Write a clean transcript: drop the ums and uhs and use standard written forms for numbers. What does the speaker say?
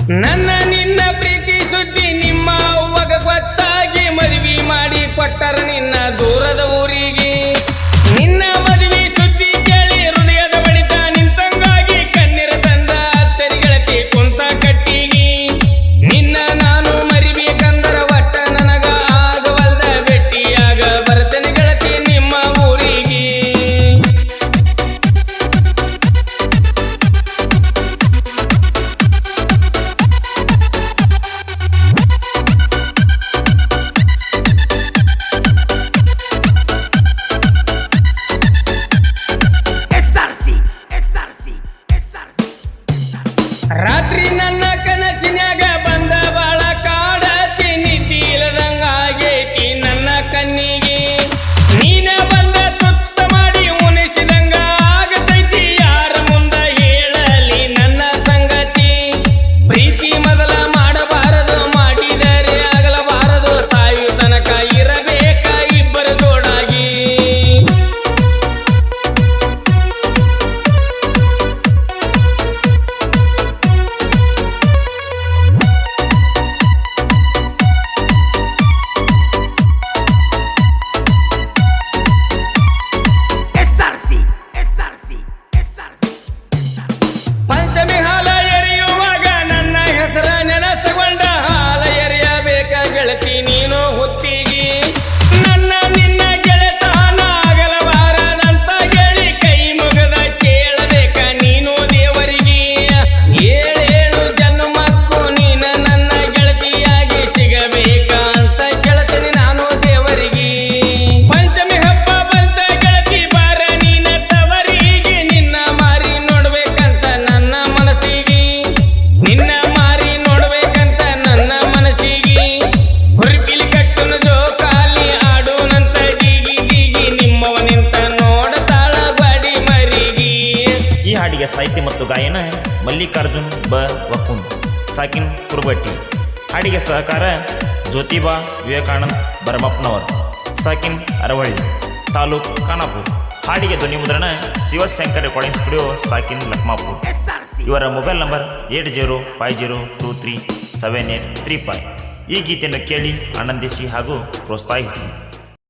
ನನ್ನ ನಿನ್ನ ಪ್ರೀತಿ ಸುದ್ದಿ ನಿಮ್ಮ ಅವ್ವಗ ಗೊತ್ತಾಗಿ ಮದುವೆ ಮಾಡಿ ಕೊಟ್ಟರ ನಿನ್ನ ದೂರದ ಊರಿಗೆ. ನಿನ್ನ ಮದುವೆ ಸುದ್ದಿ ಕೇಳಿ ಹೃದಯದ ಬಡಿತ ನಿಂತಂಗಾಗಿ ಕಣ್ಣೀರ ತಂದ ತೆರಿಗೆಳತಿ ಕುಂತ ಕಟ್ಟಿಗಿ. ನಿನ್ನ ನಾನು ಮರಿಬೇಕಂದರ ಒಟ್ಟ ನನಗ ಆಗವಲ್ದ ಭೇಟಿಯಾಗ ಬರ್ತೇನೆ ಗೆಳತಿ ನಿಮ್ಮ ಊರಿಗೆ. ರಾತ್ರಿ ನನ್ನ ಕನಸಿನ್ಯಾಗ ಬಂದ ಬಾಳ ಕಾಡತಿ ನಿದ್ದಿ ಇಲ್ಲದಂಗ ಆಗೈತಿ ನನ್ನ ಕಣ್ಣಿಗೆ. ನೀನ ಬಂದ ತುತ್ತ ಮಾಡಿ ಉಣಿಸಿದಂಗ ಆಗತೈತಿ ಯಾರ ಮುಂದ ಹೇಳಲಿ ನನ್ನ ಸಂಗತಿ. ಪ್ರೀತಿ ಮೊದಲ ಮಾಡಬಾರದು ಮಾಡಿದರೆ ಆಗಲಬಾರದು ಸಾಯು ತನಕ ಇರಬೇಕ ಇಬ್ಬರು ಜೋಡಾಗಿ. ಪಂಚಮಿ ಹಾಲ ಎರೆಯುವಾಗ ನನ್ನ ಹೆಸರ ನೆನಸಗೊಂಡ ಹಾಲ ಎರೆಯಬೇಕ ಗೆಳತಿ ನೀನು ಹೊತ್ತಿಗಿ. ನನ್ನ ನಿನ್ನ ಗೆಳೆತನ ಆಗಲಬಾರದಂತ ಹೇಳಿ ಕೈ ಮುಗದ ಕೇಳಬೇಕ ನೀನು ದೇವರಿಗೆ. ಏಳೇಳು ಜನ್ಮಕ್ಕೂ ನೀನ ನನ್ನ ಗೆಳತಿಯಾಗಿ ಸಿಗಬೇಕ ಅಂತ ಕೇಳ್ತೀನಿ ನಾನು ದೇವರಿಗೆ. ಪಂಚಮಿ ಹಬ್ಬ ಬಂತ ಗೆಳತಿ ಬಾರ ನೀನ ತವರಿಗೆ. ನಿನ್ನ ಮಾರಿ ನೋಡ್ಬೇಕಂತ ನನ್ನ ಮನಸ್ಸಿಗೆ. ನಿನ್ನ ಮಾರಿ ನೋಡ್ಬೇಕಂತ ನನ್ನ ಮನಸ್ಸಿಗೆ. ಹುರುಪಿಲಿ ಕಟ್ಟುನ ಜೋಕಾಲಿ ಆಡುನಂತ ಜೀಗಿ ಜೀಗಿ ನಿಮ್ಮವ ನಿಂತ ನೋಡತಾಳ ಬಾಡಿ ಮರಿಗೆ. ಈ ಹಾಡಿಗೆ ಸಾಹಿತ್ಯ ಮತ್ತು ಗಾಯನ ಮಲ್ಲಿಕಾರ್ಜುನ್ ಬ ವಕುಂದ್, ಸಾಕಿನ್ ಕುರುಬಟ್ಟಿ. ಹಾಡಿಗೆ ಸಹಕಾರ ಜ್ಯೋತಿಬಾ ವಿವೇಕಾನಂದ್ ಬರಮಪ್ಪನವರ್, ಸಾಕಿನ್ ಅರವಳ್ಳಿ, ತಾಲೂಕ್ ಖಾನಾಪುರ್. ಹಾಡಿಗೆ ಧ್ವನಿ ಮುದ್ರಣ ಶಿವಶಂಕರ್ ರೆಕಾರ್ಡಿಂಗ್ ಸ್ಟುಡಿಯೋ, ಸಾಕಿನ್ ಲಕ್ಮಾಪುರ್. ಇವರ ಮೊಬೈಲ್ ನಂಬರ್ 8050237835. ಈ ಗೀತೆಯನ್ನು ಕೇಳಿ ಆನಂದಿಸಿ ಹಾಗೂ ಪ್ರೋತ್ಸಾಹಿಸಿ.